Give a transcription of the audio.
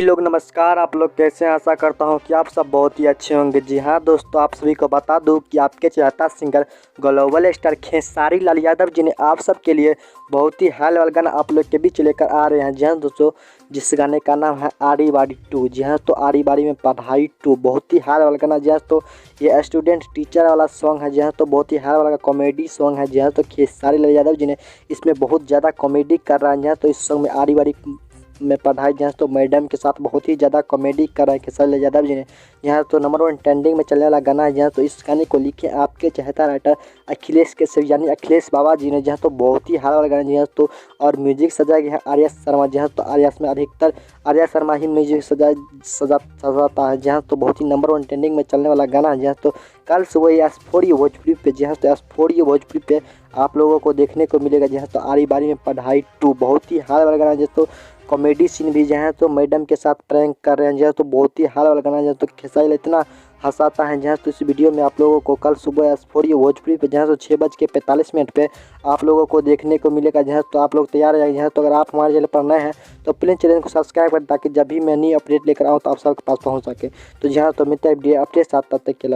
लोग नमस्कार, आप लोग कैसे हैं। आशा करता हूं कि आप सब बहुत ही अच्छे होंगे। जी हां दोस्तों, आप सभी को बता दूं कि आपके चाहता singer global star Khesari Lal Yadav ji ने आप सब के लिए बहुत ही हाल वाला गाना आप लोग के बीच लेकर आ रहे हैं। जी हां दोस्तों, जिस गाने का नाम है आड़ी बाड़ी 2। जी हां, तो आड़ी बाड़ी में पढ़ाई 2 बहुत ही हाल वाला गाना। जी हां, तो ये स्टूडेंट टीचर वाला सॉन्ग है। जी हां, तो बहुत ही हाल वाला कॉमेडी सॉन्ग है। जी हां, तो खेसारी लाल यादव जी ने इसमें बहुत ज़्यादा कॉमेडी कर रहा है। जी हां, तो इस सॉन्ग में आड़ी बाड़ी में पढ़ाई जहाँ तो मैडम के साथ बहुत ही ज़्यादा कॉमेडी कर रहे हैं खेसारी लाल यादव जी ने। यहाँ तो नंबर 1 ट्रेंडिंग में चलने वाला गाना है। यहाँ तो इस गाने को लिखे आपके चाहता राइटर अखिलेश के शिव यानी अखिलेश बाबा जी ने। जहाँ तो बहुत ही हाल वाला गाना जी। तो और म्यूजिक सजाया गया है आर्या शर्मा। जहाँ तो आर्या में अधिकतर आर्या शर्मा ही म्यूजिक सजाता है। जहाँ तो बहुत ही नंबर 1 ट्रेंडिंग में चलने वाला गाना है। जहाँ तो कल सुबह S4 भोजपुरी पे, जहाँ तो S4 भोजपुरी पे आप लोगों को देखने को मिलेगा। जहाँ तो आड़ी बाड़ी में पढ़ाई 2 बहुत ही हाल वाला गाना। जहाँ तो कॉमेडी सीन भी जहाँ तो मैडम के साथ प्रैंक कर रहे हैं। जहाँ तो बहुत ही हाल वाला गाना। जहाँ तो खेसारी इतना हंसाता है। जहाँ तो इस वीडियो में आप लोगों को कल सुबह S4 भोजपुरी पे जहाँ तो 6:45 पे आप लोगों को देखने को मिलेगा। जहाँ तो आप लोग तैयार हैं। जहाँ तो अगर आप हमारे चैनल पर नए हैं तो प्लीज़ चैनल को सब्सक्राइब करें, ताकि जब भी मैं नई अपडेट लेकर आऊँ तो आप सबके पास पहुँच सके। तो जहाँ तो मिलता है वीडियो अपडेट साथ, तब तक के लिए।